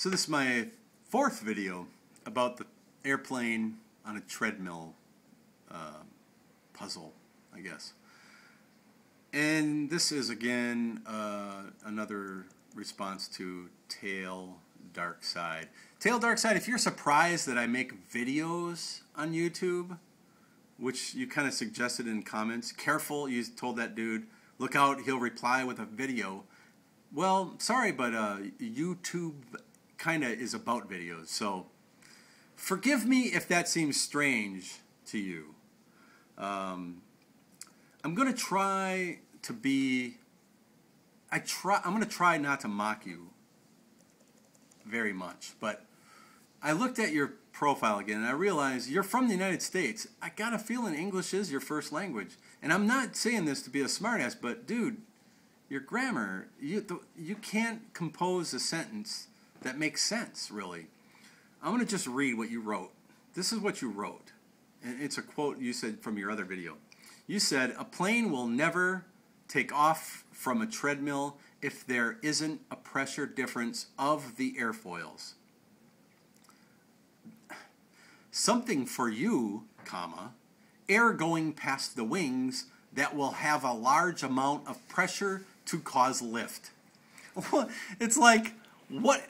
So this is my fourth video about the airplane on a treadmill puzzle, I guess. And this is again another response to Tail Dark Side. Tail Dark Side, if you're surprised that I make videos on YouTube, which you kind of suggested in comments, careful, you told that dude, look out, he'll reply with a video. Well, sorry, but YouTube kind of is about videos, so forgive me if that seems strange to you. I'm going to try to be, I'm going to try not to mock you very much, but I looked at your profile again and I realized you're from the United States. I got a feeling English is your first language. And I'm not saying this to be a smartass, but dude, your grammar, you can't compose a sentence that makes sense, really. I'm going to just read what you wrote. This is what you wrote. And it's a quote you said from your other video. You said, "A plane will never take off from a treadmill if there isn't a pressure difference of the airfoils. Something for you, comma, air going past the wings that will have a large amount of pressure to cause lift." It's like, what?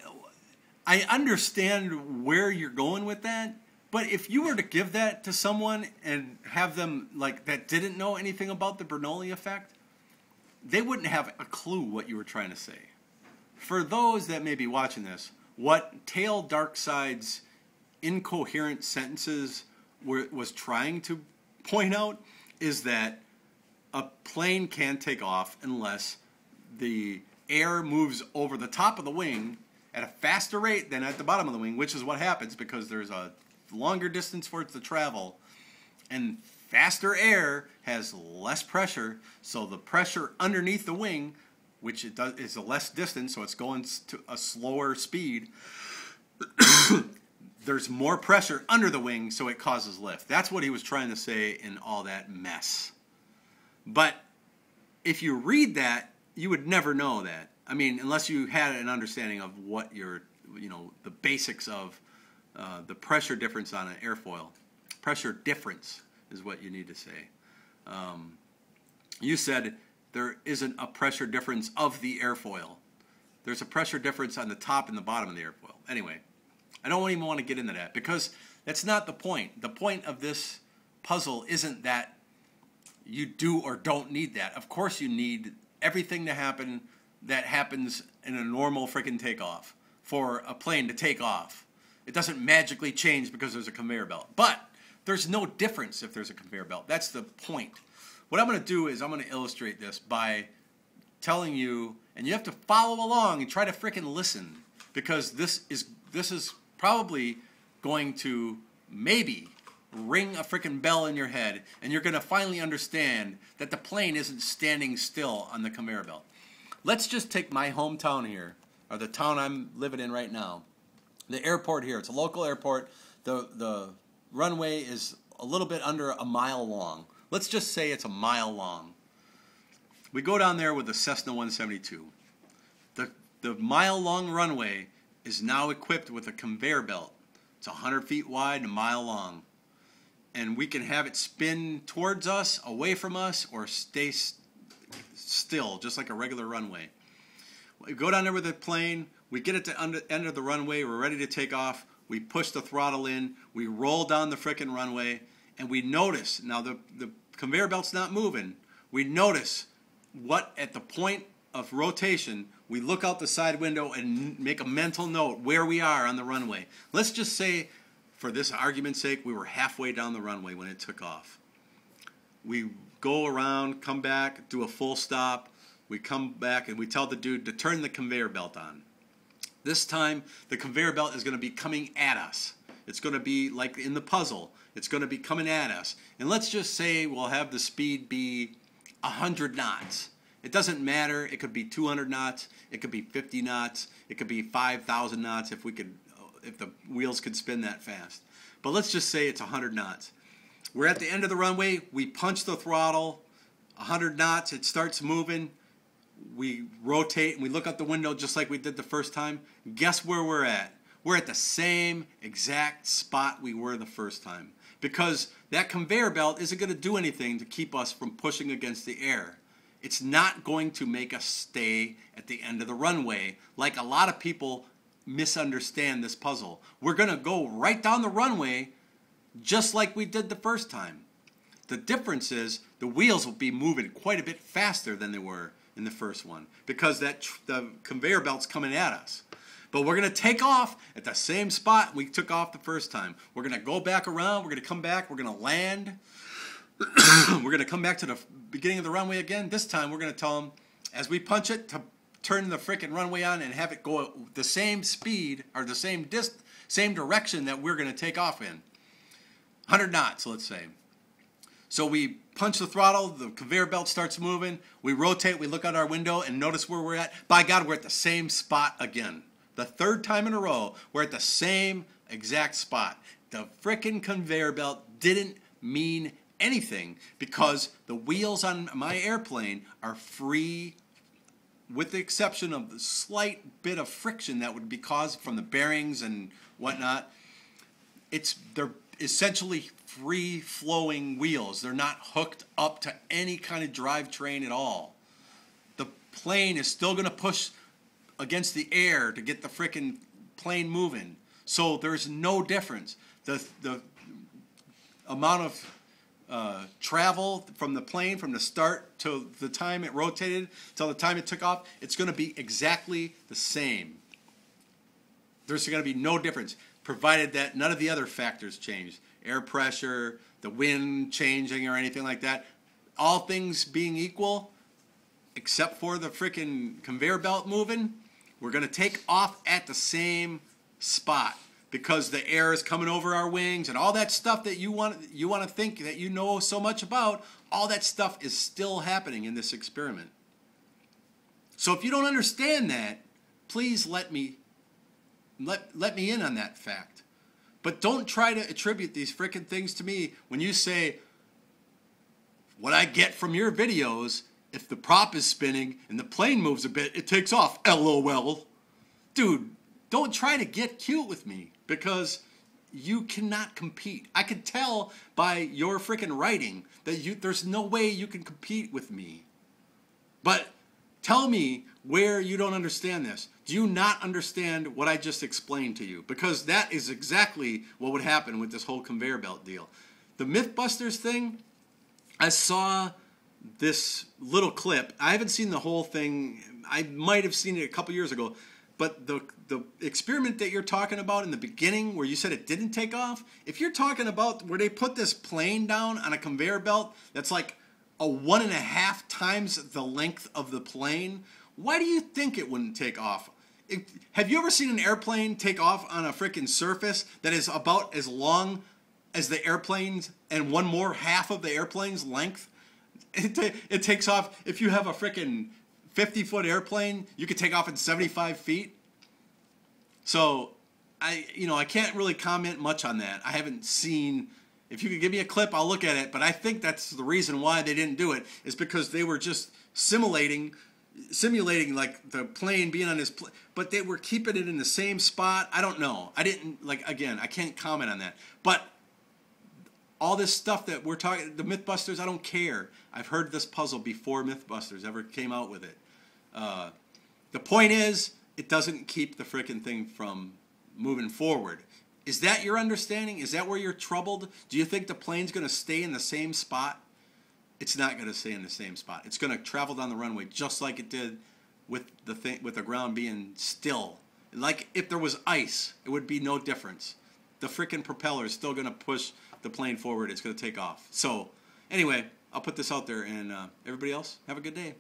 I understand where you're going with that, but if you were to give that to someone and have them, like, that didn't know anything about the Bernoulli effect, they wouldn't have a clue what you were trying to say. For those that may be watching this, what Tail Dark Side's incoherent sentences was trying to point out is that a plane can't take off unless the air moves over the top of the wing at a faster rate than at the bottom of the wing, which is what happens because there's a longer distance for it to travel, and faster air has less pressure, so the pressure underneath the wing, which it does, is a less distance, so it's going to a slower speed. There's more pressure under the wing, so it causes lift. That's what he was trying to say in all that mess. But if you read that, you would never know that. I mean, unless you had an understanding of what your, the basics of the pressure difference on an airfoil. Pressure difference is what you need to say. You said there isn't a pressure difference of the airfoil. There's a pressure difference on the top and the bottom of the airfoil. Anyway, I don't even want to get into that because that's not the point. The point of this puzzle isn't that you do or don't need that. Of course you need everything to happen that happens in a normal freaking takeoff for a plane to take off. It doesn't magically change because there's a conveyor belt. But there's no difference if there's a conveyor belt. That's the point. What I'm going to do is I'm going to illustrate this by telling you, and you have to follow along and try to freaking listen, because this is probably going to maybe ring a freaking bell in your head, and you're going to finally understand that the plane isn't standing still on the conveyor belt. Let's just take my hometown here, or the town I'm living in right now. The airport here, it's a local airport. The runway is a little bit under a mile long. Let's just say it's a mile long. We go down there with the Cessna 172. The mile-long runway is now equipped with a conveyor belt. It's 100 feet wide and a mile long. And we can have it spin towards us, away from us, or stay still, just like a regular runway. We go down there with the plane. We get it to end of the runway. We're ready to take off. We push the throttle in. We roll down the frickin' runway. And we notice, now the conveyor belt's not moving. We notice what, at the point of rotation, we look out the side window and make a mental note where we are on the runway. Let's just say, for this argument's sake, we were halfway down the runway when it took off. We go around, come back, do a full stop. We come back and we tell the dude to turn the conveyor belt on. This time, the conveyor belt is going to be coming at us. It's going to be like in the puzzle. It's going to be coming at us. And let's just say we'll have the speed be 100 knots. It doesn't matter. It could be 200 knots. It could be 50 knots. It could be 5,000 knots if the wheels could spin that fast. But let's just say it's 100 knots. We're at the end of the runway. We punch the throttle. 100 knots. It starts moving. we rotate and we look out the window just like we did the first time. Guess where we're at? We're at the same exact spot we were the first time, because that conveyor belt isn't going to do anything to keep us from pushing against the air. It's not going to make us stay at the end of the runway like a lot of people misunderstand this puzzle. We're going to go right down the runway just like we did the first time. The difference is the wheels will be moving quite a bit faster than they were in the first one, because the conveyor belt's coming at us. But we're going to take off at the same spot we took off the first time. We're going to go back around. We're going to come back. We're going to land. We're going to come back to the beginning of the runway again. This time we're going to tell them, as we punch it, to turn the freaking runway on and have it go the same speed or the same direction that we're going to take off in. 100 knots, let's say. So we punch the throttle, the conveyor belt starts moving, we rotate, we look out our window and notice where we're at. By God, we're at the same spot again. The third time in a row, we're at the same exact spot. The frickin' conveyor belt didn't mean anything, because the wheels on my airplane are free, with the exception of the slight bit of friction that would be caused from the bearings and whatnot. They're essentially free-flowing wheels. They're not hooked up to any kind of drivetrain at all. The plane is still going to push against the air to get the frickin' plane moving. So there's no difference. The amount of travel from the plane from the start to the time it rotated till the time it took off, it's going to be exactly the same. There's going to be no difference, provided that none of the other factors change. Air pressure, the wind changing or anything like that. All things being equal, except for the frickin' conveyor belt moving, we're going to take off at the same spot, because the air is coming over our wings and all that stuff that you want to think that you know so much about. All that stuff is still happening in this experiment. So if you don't understand that, please let me in on that fact. But don't try to attribute these frickin' things to me when you say, what I get from your videos, if the prop is spinning and the plane moves a bit, it takes off. LOL. Dude, don't try to get cute with me, because you cannot compete. I can tell by your frickin' writing that there's no way you can compete with me. But tell me where you don't understand this. Do you not understand what I just explained to you? Because that is exactly what would happen with this whole conveyor belt deal. The Mythbusters thing, I saw this little clip. I haven't seen the whole thing. I might have seen it a couple years ago. But the experiment that you're talking about in the beginning, where you said it didn't take off, if you're talking about where they put this plane down on a conveyor belt that's like a 1.5 times the length of the plane, why do you think it wouldn't take off? Have you ever seen an airplane take off on a freaking surface that is about as long as the airplane's and one more half of the airplane's length? It takes off. If you have a freaking 50-foot airplane, you could take off in 75 feet. So I can't really comment much on that. I haven't seen. If you could give me a clip, I'll look at it. But I think that's the reason why they didn't do it, is because they were just simulating like the plane being on this but they were keeping it in the same spot. I don't know. I can't comment on that. But all this stuff that we're talking, the Mythbusters, I don't care. I've heard this puzzle before Mythbusters ever came out with it. The point is, it doesn't keep the frickin' thing from moving forward. Is that your understanding? Is that where you're troubled? Do you think the plane's going to stay in the same spot? It's not going to stay in the same spot. It's going to travel down the runway just like it did with the ground being still. Like if there was ice, it would be no difference. The frickin' propeller is still going to push the plane forward. It's going to take off. So anyway, I'll put this out there, and everybody else, have a good day.